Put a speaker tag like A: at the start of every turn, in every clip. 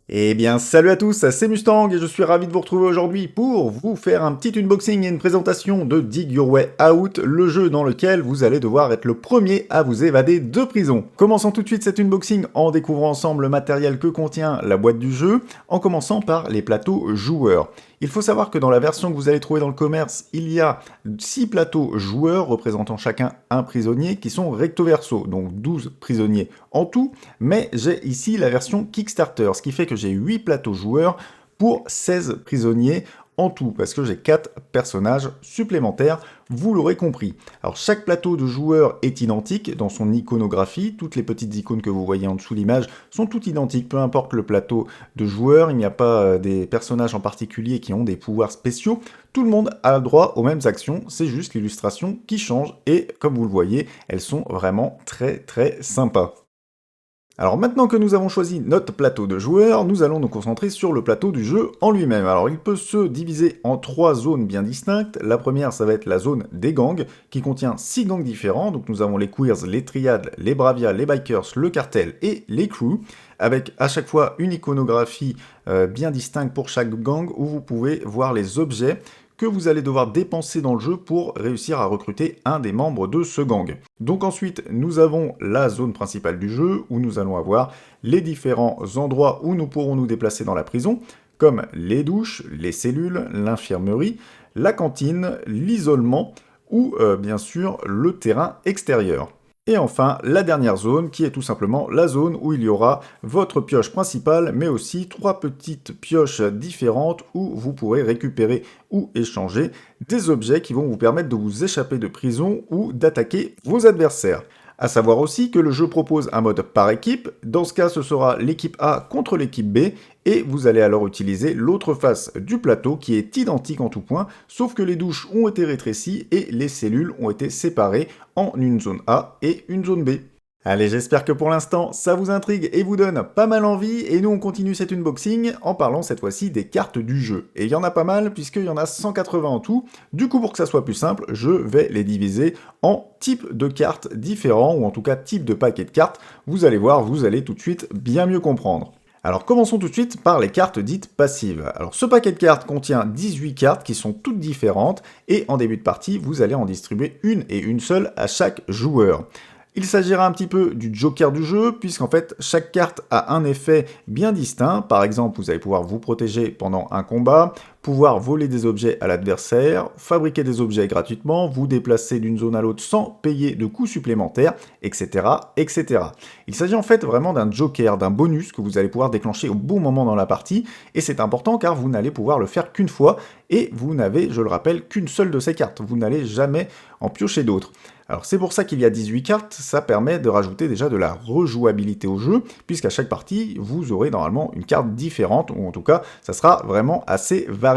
A: Eh bien, salut à tous, c'est Mustang et je suis ravi de vous retrouver aujourd'hui pour vous faire un petit unboxing et une présentation de Dig Your Way Out, le jeu dans lequel vous allez devoir être le premier à vous évader de prison. Commençons tout de suite cet unboxing en découvrant ensemble le matériel que contient la boîte du jeu, en commençant par les plateaux joueurs. Il faut savoir que dans la version que vous allez trouver dans le commerce, il y a 6 plateaux joueurs représentant chacun un prisonnier qui sont recto verso, donc 12 prisonniers en tout, mais j'ai ici la version Kickstarter, ce qui fait que j'ai 8 plateaux joueurs pour 16 prisonniers en tout, parce que j'ai 4 personnages supplémentaires, vous l'aurez compris. Alors chaque plateau de joueurs est identique dans son iconographie, toutes les petites icônes que vous voyez en dessous de l'image sont toutes identiques, peu importe le plateau de joueurs, il n'y a pas des personnages en particulier qui ont des pouvoirs spéciaux, tout le monde a droit aux mêmes actions, c'est juste l'illustration qui change, et comme vous le voyez, elles sont vraiment très sympas. Alors maintenant que nous avons choisi notre plateau de joueurs, nous allons nous concentrer sur le plateau du jeu en lui-même. Alors il peut se diviser en 3 zones bien distinctes. La première, ça va être la zone des gangs, qui contient 6 gangs différents. Donc nous avons les queers, les triades, les bravias, les bikers, le cartel et les crews, avec à chaque fois une iconographie bien distincte pour chaque gang, où vous pouvez voir les objets que vous allez devoir dépenser dans le jeu pour réussir à recruter un des membres de ce gang. Donc ensuite, nous avons la zone principale du jeu, où nous allons avoir les différents endroits où nous pourrons nous déplacer dans la prison, comme les douches, les cellules, l'infirmerie, la cantine, l'isolement, ou bien sûr le terrain extérieur. Et enfin, la dernière zone, qui est tout simplement la zone où il y aura votre pioche principale, mais aussi 3 petites pioches différentes où vous pourrez récupérer ou échanger des objets qui vont vous permettre de vous échapper de prison ou d'attaquer vos adversaires. À savoir aussi que le jeu propose un mode par équipe, dans ce cas ce sera l'équipe A contre l'équipe B, et vous allez alors utiliser l'autre face du plateau qui est identique en tout point, sauf que les douches ont été rétrécies et les cellules ont été séparées en une zone A et une zone B. Allez, j'espère que pour l'instant, ça vous intrigue et vous donne pas mal envie, et nous on continue cet unboxing en parlant cette fois-ci des cartes du jeu. Et il y en a pas mal, puisqu'il y en a 180 en tout, du coup pour que ça soit plus simple, je vais les diviser en types de cartes différents, ou en tout cas types de paquets de cartes. Vous allez voir, vous allez tout de suite bien mieux comprendre. Alors commençons tout de suite par les cartes dites passives. Alors ce paquet de cartes contient 18 cartes qui sont toutes différentes, et en début de partie, vous allez en distribuer une et une seule à chaque joueur. Il s'agira un petit peu du joker du jeu, puisqu'en fait, chaque carte a un effet bien distinct. Par exemple, vous allez pouvoir vous protéger pendant un combat, pouvoir voler des objets à l'adversaire, fabriquer des objets gratuitement, vous déplacer d'une zone à l'autre sans payer de coûts supplémentaires, etc. Il s'agit en fait vraiment d'un joker, d'un bonus que vous allez pouvoir déclencher au bon moment dans la partie, et c'est important car vous n'allez pouvoir le faire qu'une fois, et vous n'avez, je le rappelle, qu'une seule de ces cartes. Vous n'allez jamais en piocher d'autres. Alors c'est pour ça qu'il y a 18 cartes, ça permet de rajouter déjà de la rejouabilité au jeu, puisqu'à chaque partie, vous aurez normalement une carte différente, ou en tout cas, ça sera vraiment assez varié.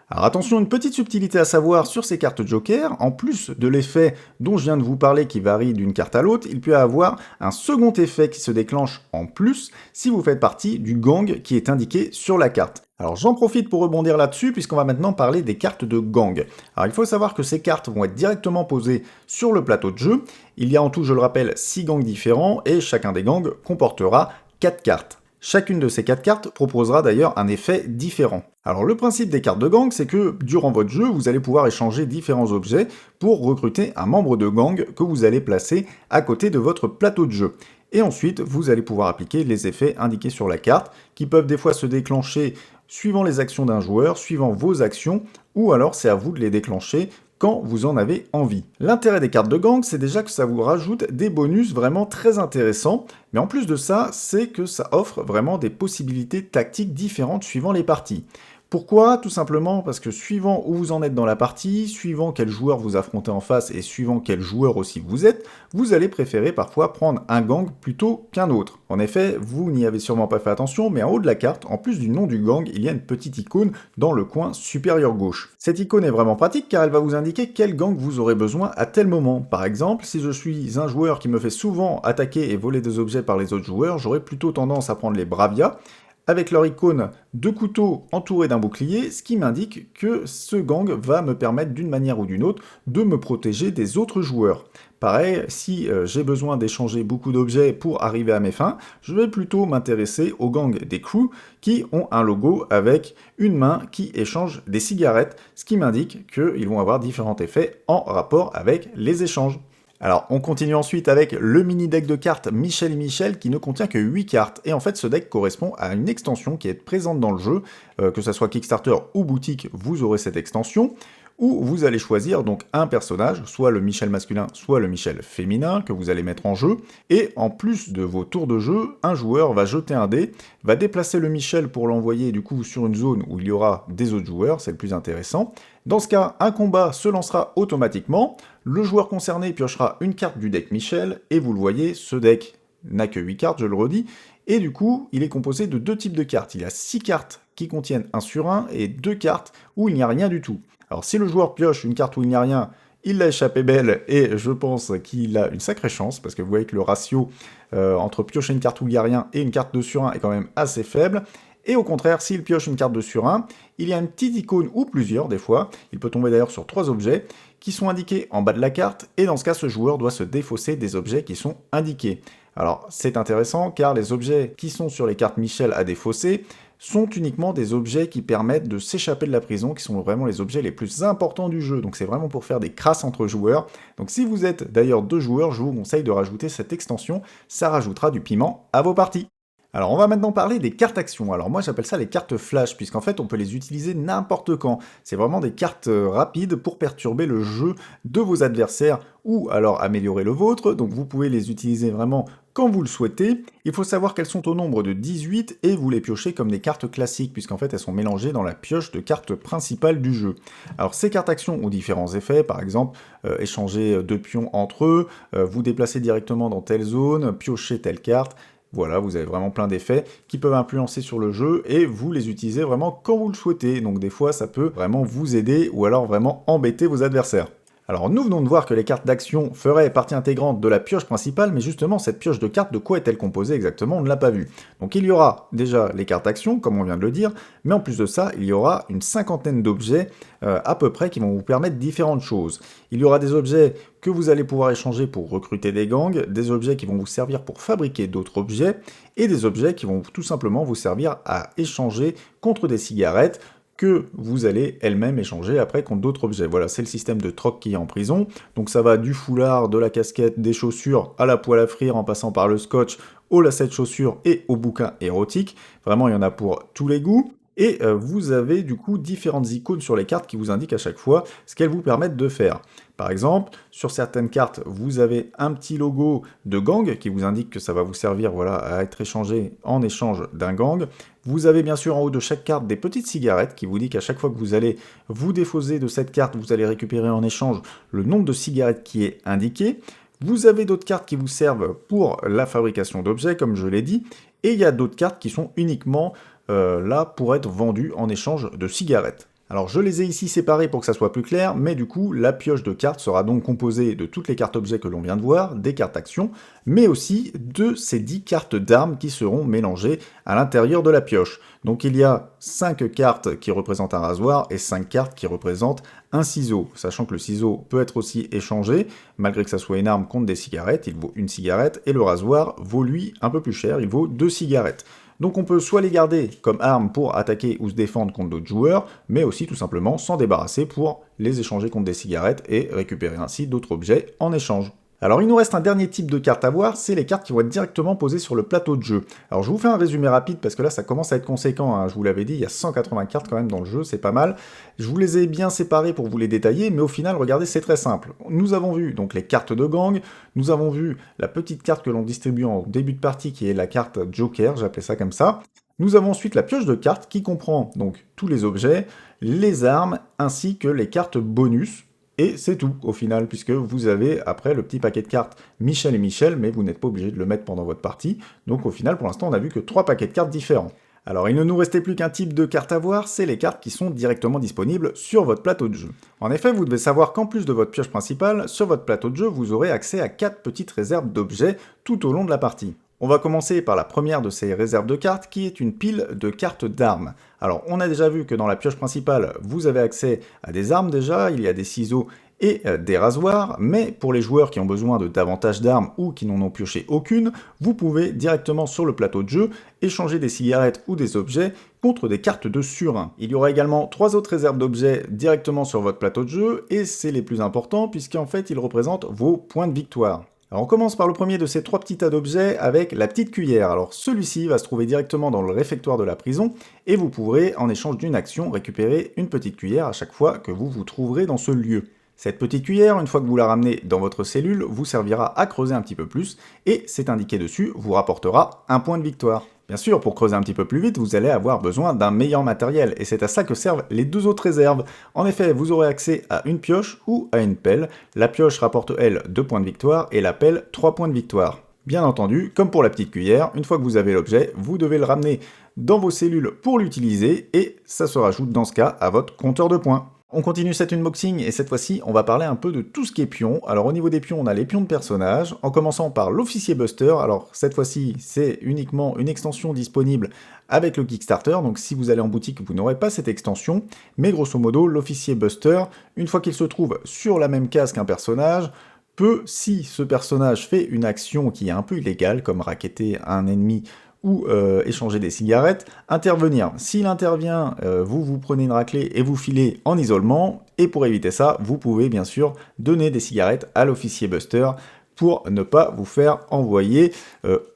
A: Alors attention, une petite subtilité à savoir sur ces cartes Joker, en plus de l'effet dont je viens de vous parler qui varie d'une carte à l'autre, il peut y avoir un second effet qui se déclenche en plus si vous faites partie du gang qui est indiqué sur la carte. Alors j'en profite pour rebondir là-dessus puisqu'on va maintenant parler des cartes de gang. Alors il faut savoir que ces cartes vont être directement posées sur le plateau de jeu. Il y a en tout, je le rappelle, 6 gangs différents et chacun des gangs comportera 4 cartes. Chacune de ces 4 cartes proposera d'ailleurs un effet différent. Alors le principe des cartes de gang, c'est que durant votre jeu, vous allez pouvoir échanger différents objets pour recruter un membre de gang que vous allez placer à côté de votre plateau de jeu. Et ensuite, vous allez pouvoir appliquer les effets indiqués sur la carte, qui peuvent des fois se déclencher suivant les actions d'un joueur, suivant vos actions, ou alors c'est à vous de les déclencher quand vous en avez envie. L'intérêt des cartes de gang, c'est déjà que ça vous rajoute des bonus vraiment très intéressants, mais en plus de ça, c'est que ça offre vraiment des possibilités tactiques différentes suivant les parties. Pourquoi? Tout simplement parce que suivant où vous en êtes dans la partie, suivant quel joueur vous affrontez en face et suivant quel joueur aussi vous êtes, vous allez préférer parfois prendre un gang plutôt qu'un autre. En effet, vous n'y avez sûrement pas fait attention, mais en haut de la carte, en plus du nom du gang, il y a une petite icône dans le coin supérieur gauche. Cette icône est vraiment pratique car elle va vous indiquer quel gang vous aurez besoin à tel moment. Par exemple, si je suis un joueur qui me fait souvent attaquer et voler des objets par les autres joueurs, j'aurai plutôt tendance à prendre les Bravia. avec leur icône de couteau entouré d'un bouclier, ce qui m'indique que ce gang va me permettre d'une manière ou d'une autre de me protéger des autres joueurs. Pareil, si j'ai besoin d'échanger beaucoup d'objets pour arriver à mes fins, je vais plutôt m'intéresser au gang des crews qui ont un logo avec une main qui échange des cigarettes, ce qui m'indique qu'ils vont avoir différents effets en rapport avec les échanges. Alors, on continue ensuite avec le mini-deck de cartes Michel et Michel qui ne contient que 8 cartes. Et en fait, ce deck correspond à une extension qui est présente dans le jeu. Que ce soit Kickstarter ou boutique, vous aurez cette extension où vous allez choisir donc un personnage, soit le Michel masculin, soit le Michel féminin, que vous allez mettre en jeu. Et en plus de vos tours de jeu, un joueur va jeter un dé, va déplacer le Michel pour l'envoyer du coup sur une zone où il y aura des autres joueurs, c'est le plus intéressant. Dans ce cas, un combat se lancera automatiquement, le joueur concerné piochera une carte du deck Michel, et vous le voyez, ce deck n'a que 8 cartes, je le redis, et du coup, il est composé de deux types de cartes. Il y a 6 cartes qui contiennent 1 sur 1, et 2 cartes où il n'y a rien du tout. Alors si le joueur pioche une carte où il n'y a rien, il l'a échappé belle, et je pense qu'il a une sacrée chance, parce que vous voyez que le ratio entre piocher une carte où il n'y a rien et une carte 2 sur 1 est quand même assez faible. Et au contraire, s'il pioche une carte 2 sur 1, il y a une petite icône, ou plusieurs des fois, il peut tomber d'ailleurs sur 3 objets, qui sont indiqués en bas de la carte, et dans ce cas, ce joueur doit se défausser des objets qui sont indiqués. Alors, c'est intéressant, car les objets qui sont sur les cartes Michel à défausser sont uniquement des objets qui permettent de s'échapper de la prison, qui sont vraiment les objets les plus importants du jeu. Donc c'est vraiment pour faire des crasses entre joueurs. Donc si vous êtes d'ailleurs 2 joueurs, je vous conseille de rajouter cette extension, ça rajoutera du piment à vos parties. Alors on va maintenant parler des cartes actions. Alors moi j'appelle ça les cartes flash, puisqu'en fait on peut les utiliser n'importe quand. C'est vraiment des cartes rapides pour perturber le jeu de vos adversaires ou alors améliorer le vôtre. Donc vous pouvez les utiliser vraiment quand vous le souhaitez. Il faut savoir qu'elles sont au nombre de 18 et vous les piochez comme des cartes classiques, puisqu'en fait elles sont mélangées dans la pioche de cartes principales du jeu. Alors ces cartes actions ont différents effets, par exemple échanger 2 pions entre eux, vous déplacer directement dans telle zone, piocher telle carte. Voilà, vous avez vraiment plein d'effets qui peuvent influencer sur le jeu et vous les utilisez vraiment quand vous le souhaitez. Donc des fois, ça peut vraiment vous aider ou alors vraiment embêter vos adversaires. Alors nous venons de voir que les cartes d'action feraient partie intégrante de la pioche principale, mais justement cette pioche de cartes, de quoi est-elle composée exactement? On ne l'a pas vu. Donc il y aura déjà les cartes d'action, comme on vient de le dire, mais en plus de ça, il y aura une cinquantaine d'objets à peu près qui vont vous permettre différentes choses. Il y aura des objets que vous allez pouvoir échanger pour recruter des gangs, des objets qui vont vous servir pour fabriquer d'autres objets, et des objets qui vont tout simplement vous servir à échanger contre des cigarettes, que vous allez elle-même échanger après contre d'autres objets. Voilà, c'est le système de troc qui est en prison. Donc ça va du foulard, de la casquette, des chaussures, à la poêle à frire, en passant par le scotch, au lacet de chaussures et au bouquin érotique. Vraiment, il y en a pour tous les goûts. Et vous avez du coup différentes icônes sur les cartes qui vous indiquent à chaque fois ce qu'elles vous permettent de faire. Par exemple, sur certaines cartes, vous avez un petit logo de gang qui vous indique que ça va vous servir voilà, à être échangé en échange d'un gang. Vous avez bien sûr en haut de chaque carte des petites cigarettes qui vous dit qu'à chaque fois que vous allez vous défausser de cette carte, vous allez récupérer en échange le nombre de cigarettes qui est indiqué. Vous avez d'autres cartes qui vous servent pour la fabrication d'objets, comme je l'ai dit, et il y a d'autres cartes qui sont uniquement là pour être vendues en échange de cigarettes. Alors je les ai ici séparés pour que ça soit plus clair, mais du coup la pioche de cartes sera donc composée de toutes les cartes objets que l'on vient de voir, des cartes actions, mais aussi de ces 10 cartes d'armes qui seront mélangées à l'intérieur de la pioche. Donc il y a 5 cartes qui représentent un rasoir et 5 cartes qui représentent un ciseau, sachant que le ciseau peut être aussi échangé, malgré que ça soit une arme contre des cigarettes, il vaut une cigarette, et le rasoir vaut lui un peu plus cher, il vaut 2 cigarettes. Donc on peut soit les garder comme armes pour attaquer ou se défendre contre d'autres joueurs, mais aussi tout simplement s'en débarrasser pour les échanger contre des cigarettes et récupérer ainsi d'autres objets en échange. Alors il nous reste un dernier type de carte à voir, c'est les cartes qui vont être directement posées sur le plateau de jeu. Alors je vous fais un résumé rapide parce que là ça commence à être conséquent, hein. Je vous l'avais dit, il y a 180 cartes quand même dans le jeu, c'est pas mal. Je vous les ai bien séparées pour vous les détailler, mais au final, regardez, c'est très simple. Nous avons vu donc les cartes de gang, nous avons vu la petite carte que l'on distribue en début de partie qui est la carte Joker, j'appelais ça comme ça. Nous avons ensuite la pioche de cartes qui comprend donc tous les objets, les armes ainsi que les cartes bonus. Et c'est tout au final, puisque vous avez après le petit paquet de cartes Michel et Michel, mais vous n'êtes pas obligé de le mettre pendant votre partie. Donc au final, pour l'instant, on n'a vu que 3 paquets de cartes différents. Alors il ne nous restait plus qu'un type de carte à voir, c'est les cartes qui sont directement disponibles sur votre plateau de jeu. En effet, vous devez savoir qu'en plus de votre pioche principale, sur votre plateau de jeu, vous aurez accès à 4 petites réserves d'objets tout au long de la partie. On va commencer par la première de ces réserves de cartes, qui est une pile de cartes d'armes. Alors, on a déjà vu que dans la pioche principale, vous avez accès à des armes déjà, il y a des ciseaux et des rasoirs, mais pour les joueurs qui ont besoin de davantage d'armes ou qui n'en ont pioché aucune, vous pouvez directement sur le plateau de jeu échanger des cigarettes ou des objets contre des cartes de surin. Il y aura également 3 autres réserves d'objets directement sur votre plateau de jeu, et c'est les plus importants puisqu'en fait ils représentent vos points de victoire. Alors on commence par le premier de ces 3 petits tas d'objets avec la petite cuillère. Alors celui-ci va se trouver directement dans le réfectoire de la prison et vous pourrez, en échange d'une action, récupérer une petite cuillère à chaque fois que vous vous trouverez dans ce lieu. Cette petite cuillère, une fois que vous la ramenez dans votre cellule, vous servira à creuser un petit peu plus et c'est indiqué dessus, vous rapportera un point de victoire. Bien sûr, pour creuser un petit peu plus vite, vous allez avoir besoin d'un meilleur matériel, et c'est à ça que servent les 2 autres réserves. En effet, vous aurez accès à une pioche ou à une pelle. La pioche rapporte, elle, 2 points de victoire, et la pelle, 3 points de victoire. Bien entendu, comme pour la petite cuillère, une fois que vous avez l'objet, vous devez le ramener dans vos cellules pour l'utiliser, et ça se rajoute dans ce cas à votre compteur de points. On continue cet unboxing et cette fois-ci on va parler un peu de tout ce qui est pion. Alors au niveau des pions on a les pions de personnages, en commençant par l'officier Buster. Alors cette fois-ci c'est uniquement une extension disponible avec le Kickstarter, donc si vous allez en boutique vous n'aurez pas cette extension, mais grosso modo l'officier Buster, une fois qu'il se trouve sur la même case qu'un personnage, peut, si ce personnage fait une action qui est un peu illégale, comme racketter un ennemi ou échanger des cigarettes, intervenir. S'il intervient, vous prenez une raclée et vous filez en isolement, et pour éviter ça, vous pouvez bien sûr donner des cigarettes à l'officier Buster pour ne pas vous faire envoyer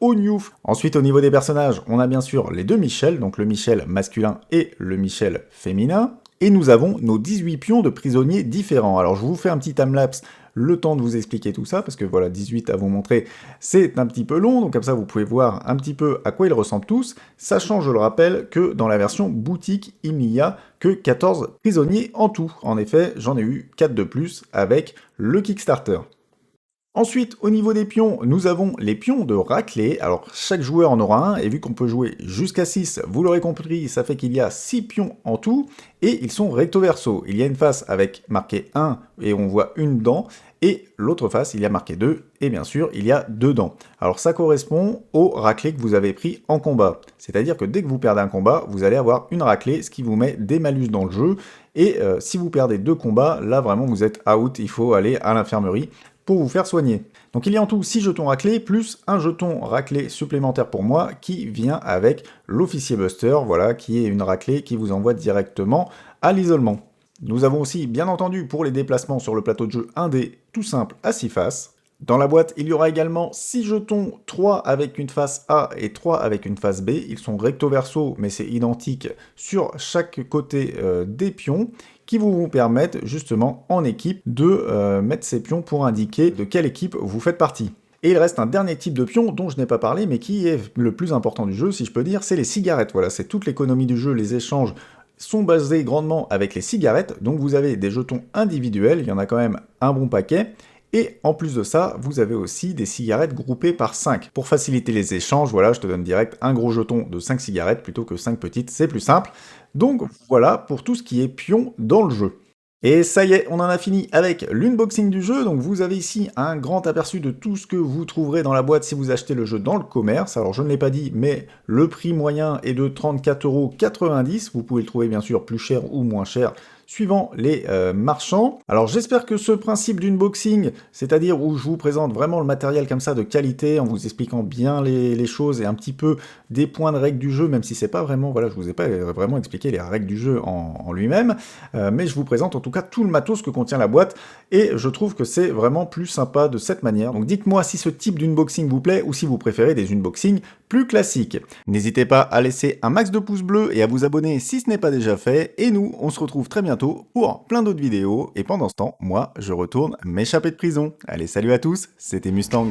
A: au Newf. Ensuite, au niveau des personnages, on a bien sûr les 2 Michel, donc le Michel masculin et le Michel féminin, et nous avons nos 18 pions de prisonniers différents. Alors je vous fais un petit timelapse le temps de vous expliquer tout ça, parce que voilà, 18 à vous montrer, c'est un petit peu long, donc comme ça vous pouvez voir un petit peu à quoi ils ressemblent tous, sachant, je le rappelle, que dans la version boutique, il n'y a que 14 prisonniers en tout. En effet, j'en ai eu 4 de plus avec le Kickstarter. Ensuite, au niveau des pions, nous avons les pions de raclée. Alors, chaque joueur en aura un, et vu qu'on peut jouer jusqu'à 6, vous l'aurez compris, ça fait qu'il y a 6 pions en tout, et ils sont recto verso. Il y a une face avec marqué 1, et on voit une dent, et l'autre face, il y a marqué 2, et bien sûr, il y a 2 dents. Alors, ça correspond au raclé que vous avez pris en combat. C'est-à-dire que dès que vous perdez un combat, vous allez avoir une raclée, ce qui vous met des malus dans le jeu, et si vous perdez 2 combats, là, vraiment, vous êtes out, il faut aller à l'infirmerie pour vous faire soigner. Donc il y a en tout 6 jetons raclés, plus un jeton raclé supplémentaire pour moi, qui vient avec l'officier Buster, voilà, qui est une raclée qui vous envoie directement à l'isolement. Nous avons aussi, bien entendu, pour les déplacements sur le plateau de jeu, un dé tout simple à 6 faces. Dans la boîte, il y aura également 6 jetons, 3 avec une face A et 3 avec une face B. Ils sont recto-verso, mais c'est identique sur chaque côté des pions, qui vous permettent justement en équipe de mettre ces pions pour indiquer de quelle équipe vous faites partie. Et il reste un dernier type de pion dont je n'ai pas parlé, mais qui est le plus important du jeu, si je peux dire, c'est les cigarettes. Voilà, c'est toute l'économie du jeu, les échanges sont basés grandement avec les cigarettes, donc vous avez des jetons individuels, il y en a quand même un bon paquet, et en plus de ça, vous avez aussi des cigarettes groupées par 5. Pour faciliter les échanges, voilà, je te donne direct un gros jeton de 5 cigarettes plutôt que 5 petites, c'est plus simple. Donc voilà pour tout ce qui est pion dans le jeu. Et ça y est, on en a fini avec l'unboxing du jeu, donc vous avez ici un grand aperçu de tout ce que vous trouverez dans la boîte si vous achetez le jeu dans le commerce. Alors je ne l'ai pas dit, mais le prix moyen est de 34,90 €, vous pouvez le trouver bien sûr plus cher ou moins cher, suivant les marchands. Alors j'espère que ce principe d'unboxing, c'est-à-dire où je vous présente vraiment le matériel comme ça de qualité, en vous expliquant bien les choses et un petit peu des points de règles du jeu, même si c'est pas vraiment, voilà, je vous ai pas vraiment expliqué les règles du jeu en lui-même, mais je vous présente en tout cas tout le matos que contient la boîte, et je trouve que c'est vraiment plus sympa de cette manière. Donc dites-moi si ce type d'unboxing vous plaît, ou si vous préférez des unboxings plus classiques. N'hésitez pas à laisser un max de pouces bleus et à vous abonner si ce n'est pas déjà fait, et nous, on se retrouve très bientôt pour plein d'autres vidéos, et pendant ce temps, moi, je retourne m'échapper de prison. Allez, salut à tous, c'était Mustang.